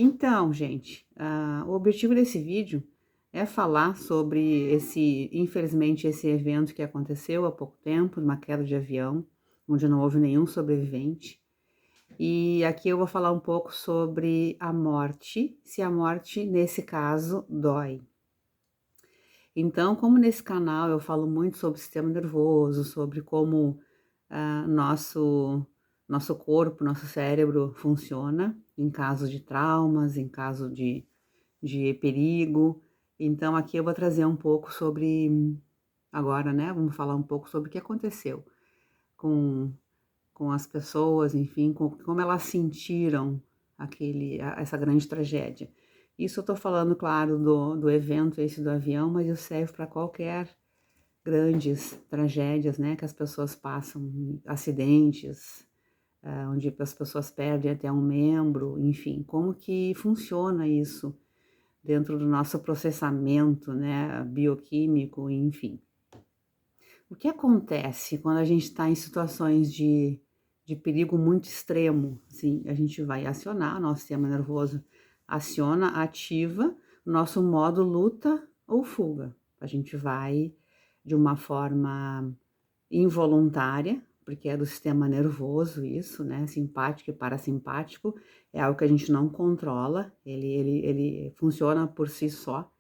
Então, gente, o objetivo desse vídeo é falar sobre infelizmente, esse evento que aconteceu há pouco tempo, uma queda de avião, onde não houve nenhum sobrevivente. E aqui eu vou falar um pouco sobre a morte, se a morte, nesse caso, dói. Então, como nesse canal eu falo muito sobre o sistema nervoso, sobre como nosso corpo, nosso cérebro funciona em caso de traumas, em caso de perigo. Então aqui eu vou trazer um pouco sobre agora, né, vamos falar um pouco sobre o que aconteceu com com as pessoas, enfim, como elas sentiram essa grande tragédia. Isso eu tô falando, claro, do evento esse do avião, mas isso serve para qualquer grandes tragédias, né, que as pessoas passam, acidentes, onde as pessoas perdem até um membro, enfim, como que funciona isso dentro do nosso processamento, né, bioquímico, enfim. O que acontece quando a gente está em situações de perigo muito extremo? Assim, a gente vai acionar, nosso sistema nervoso aciona, ativa o nosso modo luta ou fuga. A gente vai de uma forma involuntária, porque é do sistema nervoso isso, né, simpático e parasimpático, é algo que a gente não controla, ele funciona por si só.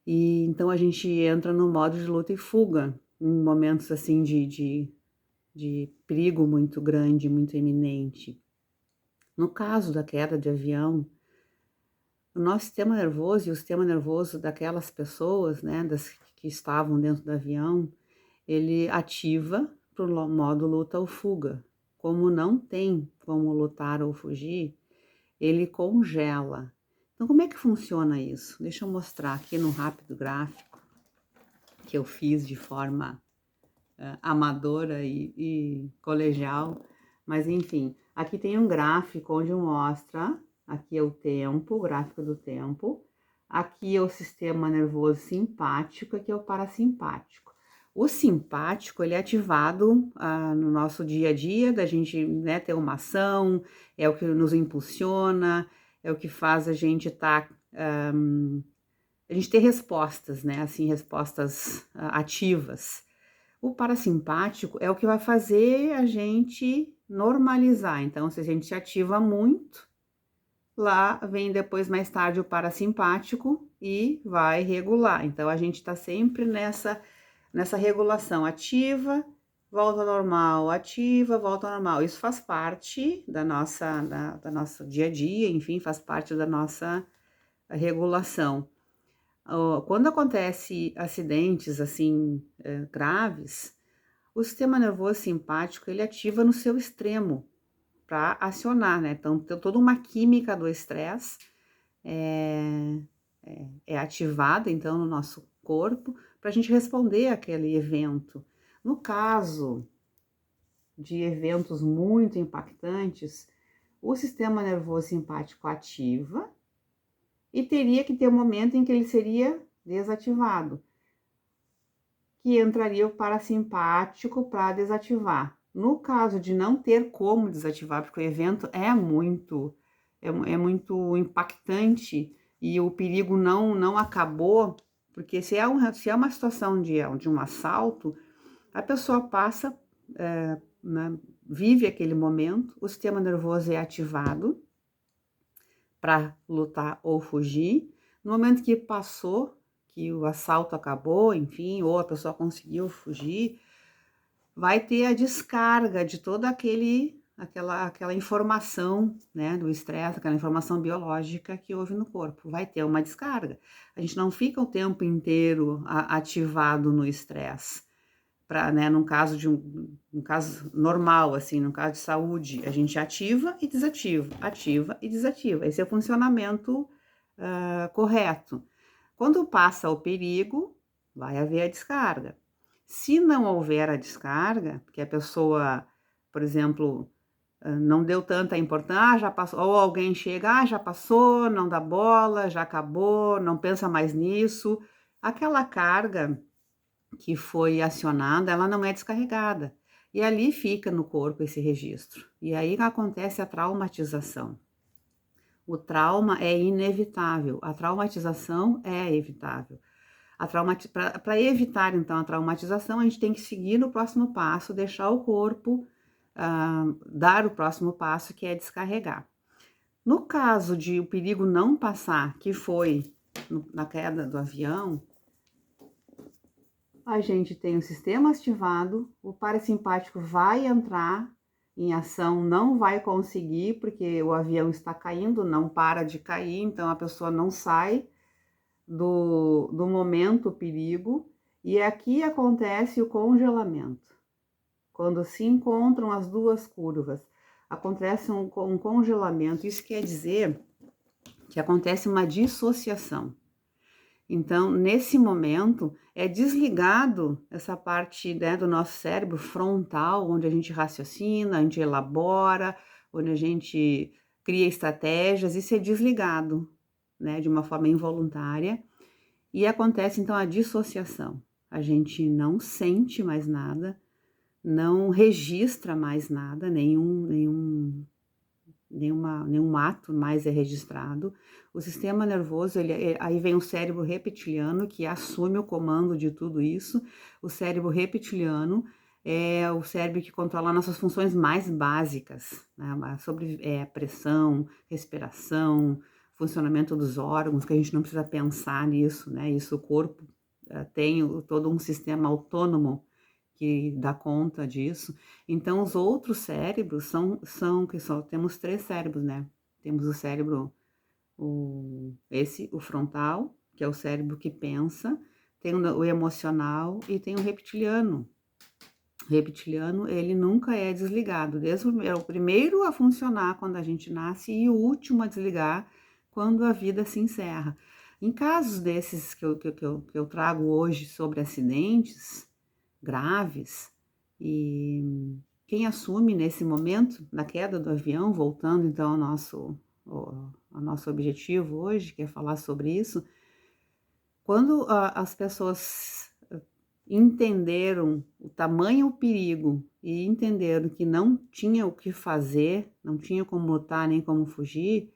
E então a gente entra no modo de luta e fuga, em momentos assim de perigo muito grande, muito iminente. No caso da queda de avião, o nosso sistema nervoso e o sistema nervoso daquelas pessoas, né, das que estavam dentro do avião, ele ativa para o modo luta ou fuga. Como não tem como lutar ou fugir, ele congela. Então, como é que funciona isso? Deixa eu mostrar aqui no rápido gráfico que eu fiz de forma amadora e colegial, mas enfim, aqui tem um gráfico onde mostra, aqui é o tempo, o gráfico do tempo, aqui é o sistema nervoso simpático, aqui é o parasimpático. O simpático, ele é ativado no nosso dia a dia, da gente, né, ter uma ação, é o que nos impulsiona, é o que faz a gente estar, a gente ter respostas, né, assim, respostas ativas. O parasimpático é o que vai fazer a gente normalizar. Então, se a gente se ativa muito, lá vem depois, mais tarde, o parasimpático e vai regular. Então, a gente está sempre nessa regulação ativa, volta ao normal, ativa, volta ao normal. Isso faz parte da nossa dia a dia, enfim, faz parte da nossa regulação. Quando acontece acidentes assim graves, o sistema nervoso simpático, ele ativa no seu extremo para acionar, né? Então, tem toda uma química do estresse é, é ativada, então, no nosso corpo para a gente responder àquele evento. No caso de eventos muito impactantes, o sistema nervoso simpático ativa e teria que ter um momento em que ele seria desativado, que entraria o parasimpático para desativar. No caso de não ter como desativar, porque o evento é muito impactante e o perigo não acabou, porque se é uma situação de um assalto, a pessoa passa, né, vive aquele momento, o sistema nervoso é ativado para lutar ou fugir. No momento que passou, que o assalto acabou, enfim, ou a pessoa conseguiu fugir, vai ter a descarga de toda aquela informação, né, do estresse, aquela informação biológica que houve no corpo. Vai ter uma descarga. A gente não fica o tempo inteiro ativado no estresse. Né, num caso um caso normal, assim, num caso de saúde, a gente ativa e desativa. Esse é o funcionamento correto. Quando passa o perigo, vai haver a descarga. Se não houver a descarga, porque a pessoa, por exemplo, não deu tanta importância, já passou, ou alguém chega, já passou, não dá bola, já acabou, não pensa mais nisso, aquela carga que foi acionada, ela não é descarregada. E ali fica no corpo esse registro. E aí acontece a traumatização. O trauma é inevitável, a traumatização é evitável. Para evitar, então, a traumatização, a gente tem que seguir no próximo passo, deixar o corpo dar o próximo passo, que é descarregar. No caso de o perigo não passar, que foi na queda do avião, a gente tem o sistema ativado, o parasimpático vai entrar em ação, não vai conseguir, porque o avião está caindo, não para de cair, então a pessoa não sai do momento perigo, e aqui acontece o congelamento. Quando se encontram as duas curvas, acontece um congelamento, isso quer dizer que acontece uma dissociação. Então, nesse momento, é desligado essa parte, né, do nosso cérebro frontal, onde a gente raciocina, a gente elabora, onde a gente cria estratégias, isso é desligado, né, de uma forma involuntária, e acontece então a dissociação. A gente não sente mais nada, não registra mais nada, nenhum ato mais é registrado. O sistema nervoso, aí vem o cérebro reptiliano, que assume o comando de tudo isso. O cérebro reptiliano é o cérebro que controla nossas funções mais básicas, né? Sobre pressão, respiração, funcionamento dos órgãos, que a gente não precisa pensar nisso, né? Isso o corpo tem todo um sistema autônomo que dá conta disso. Então, os outros cérebros são que só temos 3 cérebros, né? Temos o cérebro, o frontal, que é o cérebro que pensa, tem o emocional e tem o reptiliano. O reptiliano, ele nunca é desligado, é o primeiro a funcionar quando a gente nasce e o último a desligar quando a vida se encerra. Em casos desses que eu trago hoje sobre acidentes graves, e quem assume nesse momento, na queda do avião, voltando então ao nosso objetivo hoje, que é falar sobre isso, quando as pessoas entenderam o tamanho do perigo e entenderam que não tinha o que fazer, não tinha como lutar nem como fugir,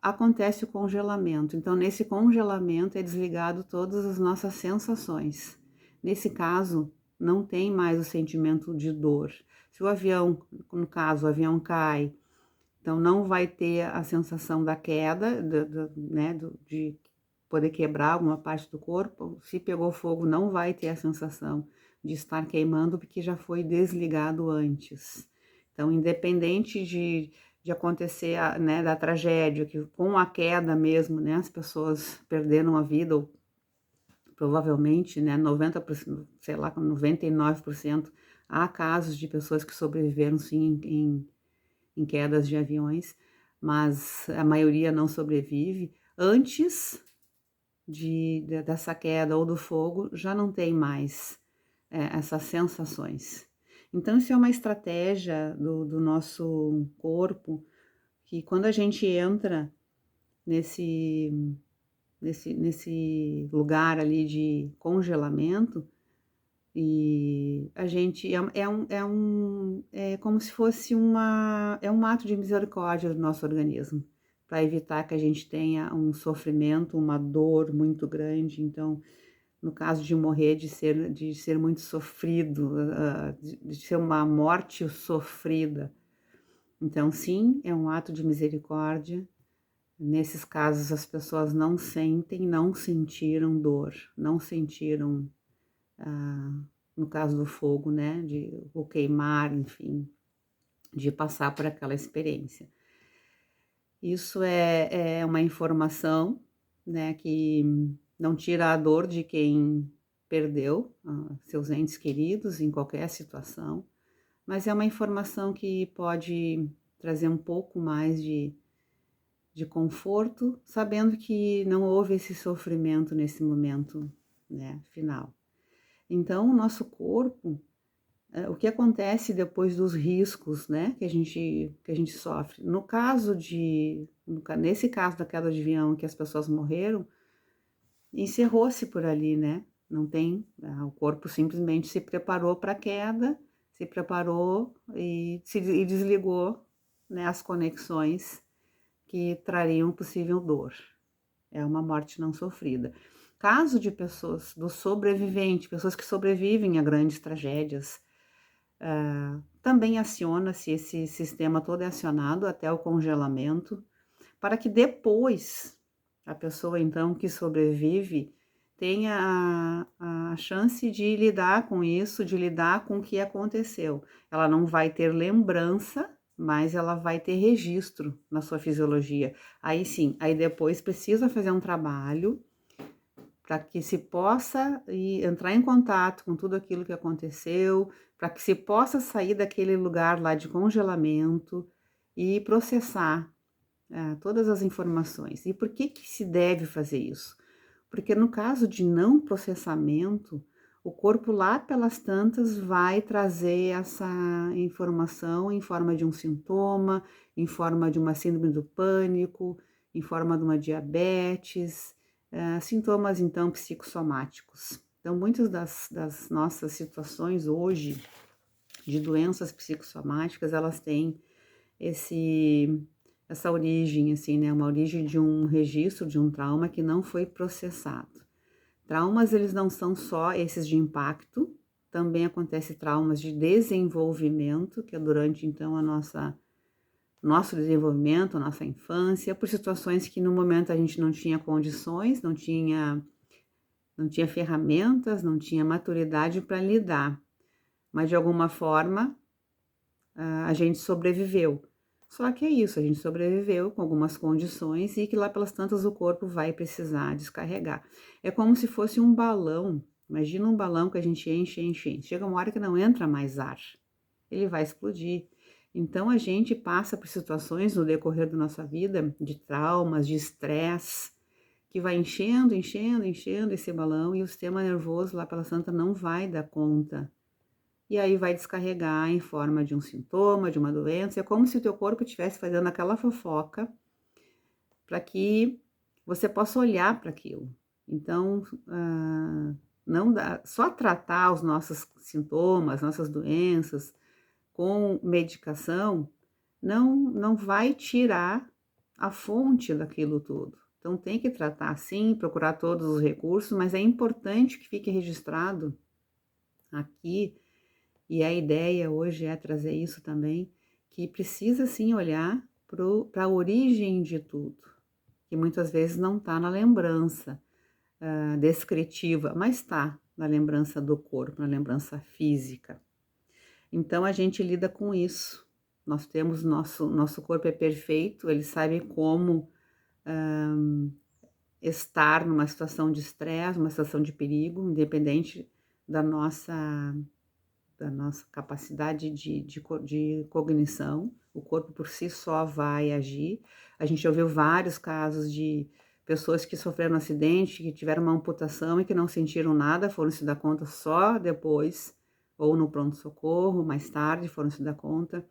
acontece o congelamento. Então, nesse congelamento é desligado todas as nossas sensações. Nesse caso, não tem mais o sentimento de dor. Se o avião, no caso, o avião cai, então não vai ter a sensação da queda, né, de poder quebrar alguma parte do corpo. Se pegou fogo, não vai ter a sensação de estar queimando, porque já foi desligado antes. Então, independente de acontecer, né, da tragédia, que com a queda mesmo, né, as pessoas perderam a vida, ou provavelmente, né, 90%, sei lá, 99%, há casos de pessoas que sobreviveram sim em quedas de aviões, mas a maioria não sobrevive. Antes dessa queda ou do fogo, já não tem mais essas sensações. Então, isso é uma estratégia do nosso corpo, que quando a gente entra nesse lugar ali de congelamento, e a gente é como se fosse um ato de misericórdia do nosso organismo, para evitar que a gente tenha um sofrimento, uma dor muito grande. Então, no caso de morrer, de ser muito sofrido, de ser uma morte sofrida. Então, sim, é um ato de misericórdia. Nesses casos, as pessoas não sentem, não sentiram dor, não sentiram, no caso do fogo, né, o queimar, enfim, de passar por aquela experiência. Isso é uma informação, né, que não tira a dor de quem perdeu seus entes queridos em qualquer situação, mas é uma informação que pode trazer um pouco mais de conforto, sabendo que não houve esse sofrimento nesse momento, né, final. Então, o nosso corpo, o que acontece depois dos riscos, né, que a gente sofre? Nesse caso da queda de avião, que as pessoas morreram, encerrou-se por ali, né? Não tem, o corpo simplesmente se preparou para a queda, se preparou e desligou, né, as conexões que trariam possível dor. É uma morte não sofrida. Caso de pessoas do sobrevivente, pessoas que sobrevivem a grandes tragédias, também aciona-se esse sistema todo é acionado até o congelamento, para que depois a pessoa então que sobrevive tenha a chance de lidar com isso, de lidar com o que aconteceu. Ela não vai ter lembrança, mas ela vai ter registro na sua fisiologia. Aí sim, aí depois precisa fazer um trabalho para que se possa entrar em contato com tudo aquilo que aconteceu, para que se possa sair daquele lugar lá de congelamento e processar todas as informações. E por que que se deve fazer isso? Porque no caso de não processamento, o corpo lá pelas tantas vai trazer essa informação em forma de um sintoma, em forma de uma síndrome do pânico, em forma de uma diabetes, sintomas então psicossomáticos. Então, muitas das nossas situações hoje de doenças psicossomáticas, elas têm esse essa origem, assim, né, uma origem de um registro de um trauma que não foi processado. Traumas, eles não são só esses de impacto, também acontece traumas de desenvolvimento, que é durante, então, a nosso desenvolvimento, a nossa infância, por situações que no momento a gente não tinha condições, não tinha ferramentas, não tinha maturidade para lidar, mas de alguma forma a gente sobreviveu. Só que é isso, a gente sobreviveu com algumas condições e que lá pelas tantas o corpo vai precisar descarregar. É como se fosse um balão. Imagina um balão que a gente enche, enche, enche. Chega uma hora que não entra mais ar, ele vai explodir. Então a gente passa por situações no decorrer da nossa vida de traumas, de estresse, que vai enchendo, enchendo, enchendo esse balão e o sistema nervoso lá pela santa não vai dar conta. E aí vai descarregar em forma de um sintoma, de uma doença. É como se o teu corpo estivesse fazendo aquela fofoca para que você possa olhar para aquilo. Então, não dá, só tratar os nossos sintomas, nossas doenças com medicação não vai tirar a fonte daquilo tudo. Então tem que tratar sim, procurar todos os recursos, mas é importante que fique registrado aqui. E a ideia hoje é trazer isso também, que precisa sim olhar para a origem de tudo, que muitas vezes não está na lembrança descritiva, mas está na lembrança do corpo, na lembrança física. Então a gente lida com isso. Nós temos nosso corpo é perfeito, ele sabe como estar numa situação de estresse, numa situação de perigo, independente da nossa capacidade de cognição, o corpo por si só vai agir. A gente ouviu vários casos de pessoas que sofreram um acidente, que tiveram uma amputação e que não sentiram nada, foram se dar conta só depois, ou no pronto-socorro, mais tarde foram se dar conta.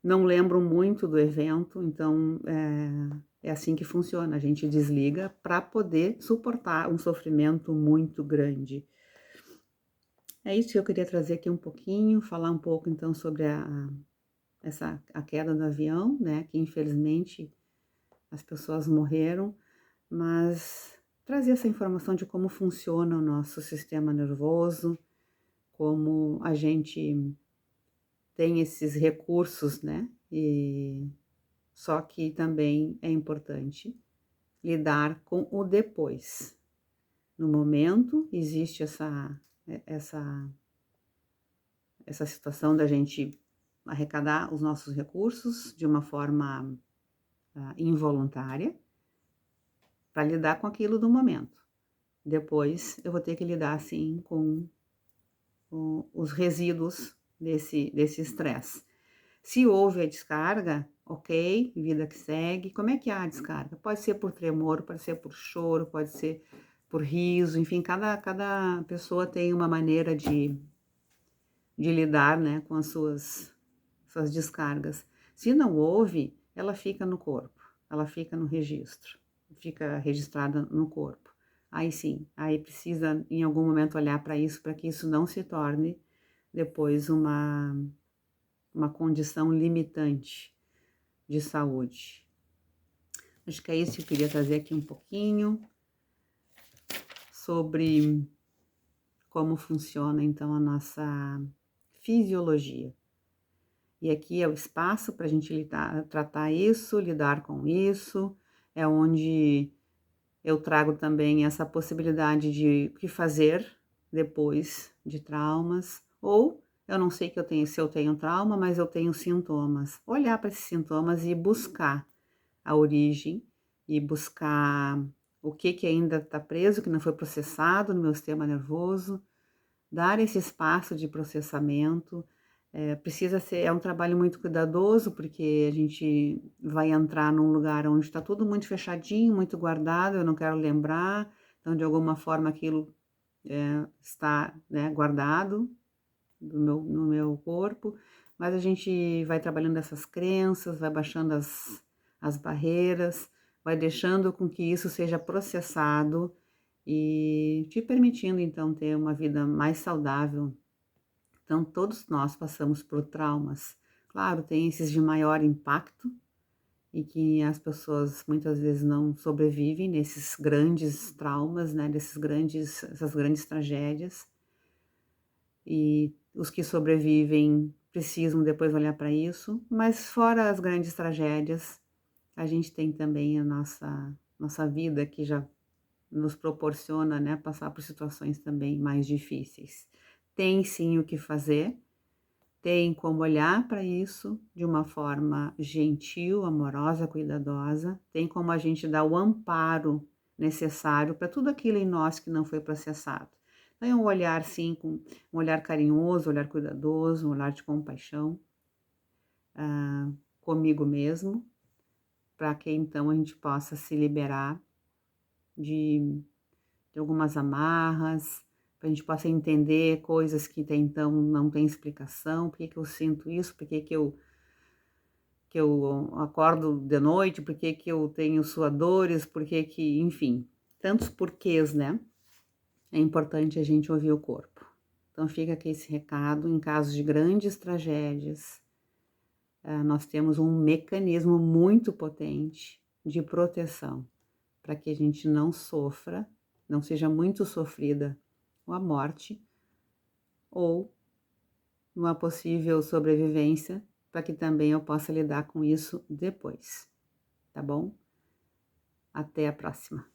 Não lembro muito do evento, então é assim que funciona, a gente desliga para poder suportar um sofrimento muito grande. É isso que eu queria trazer aqui um pouquinho, falar um pouco então sobre a queda do avião, né, que infelizmente as pessoas morreram, mas trazer essa informação de como funciona o nosso sistema nervoso, como a gente tem esses recursos, né, e só que também é importante lidar com o depois. No momento existe essa essa situação da gente arrecadar os nossos recursos de uma forma involuntária para lidar com aquilo do momento. Depois eu vou ter que lidar sim com os resíduos desse estresse. Se houve a descarga, ok, vida que segue. Como é que é a descarga? Pode ser por tremor, pode ser por choro, pode ser por riso, enfim, cada pessoa tem uma maneira de lidar, né, com as suas descargas. Se não houve, ela fica no corpo, ela fica no registro, fica registrada no corpo. Aí sim, aí precisa em algum momento olhar para que isso não se torne depois uma condição limitante de saúde. Acho que é isso que eu queria trazer aqui um pouquinho sobre como funciona então a nossa fisiologia. E aqui é o espaço para a gente tratar isso, lidar com isso, é onde eu trago também essa possibilidade de o que fazer depois de traumas, ou eu não sei que eu tenho, se eu tenho trauma, mas eu tenho sintomas. Olhar para esses sintomas e buscar a origem e buscar o que que ainda está preso, que não foi processado no meu sistema nervoso, dar esse espaço de processamento. Precisa ser, é um trabalho muito cuidadoso, porque a gente vai entrar num lugar onde está tudo muito fechadinho, muito guardado, eu não quero lembrar, então de alguma forma aquilo está, né, guardado no meu corpo, mas a gente vai trabalhando essas crenças, vai baixando as barreiras, vai deixando com que isso seja processado e te permitindo então ter uma vida mais saudável. Então todos nós passamos por traumas. Claro, tem esses de maior impacto e que as pessoas muitas vezes não sobrevivem nesses grandes traumas, né, essas grandes tragédias. E os que sobrevivem precisam depois olhar para isso, mas fora as grandes tragédias, a gente tem também a nossa vida que já nos proporciona, né, passar por situações também mais difíceis. Tem sim o que fazer, tem como olhar para isso de uma forma gentil, amorosa, cuidadosa, tem como a gente dar o amparo necessário para tudo aquilo em nós que não foi processado. Então é um olhar sim, com um olhar carinhoso, um olhar cuidadoso, um olhar de compaixão, comigo mesmo, para que então a gente possa se liberar de algumas amarras, para a gente possa entender coisas que até então não tem explicação, por que que eu sinto isso, por que que eu acordo de noite, por que que eu tenho suadores, por que que, enfim, tantos porquês, né? É importante a gente ouvir o corpo. Então fica aqui esse recado, em casos de grandes tragédias, nós temos um mecanismo muito potente de proteção, para que a gente não sofra, não seja muito sofrida com a morte ou uma possível sobrevivência, para que também eu possa lidar com isso depois, tá bom? Até a próxima.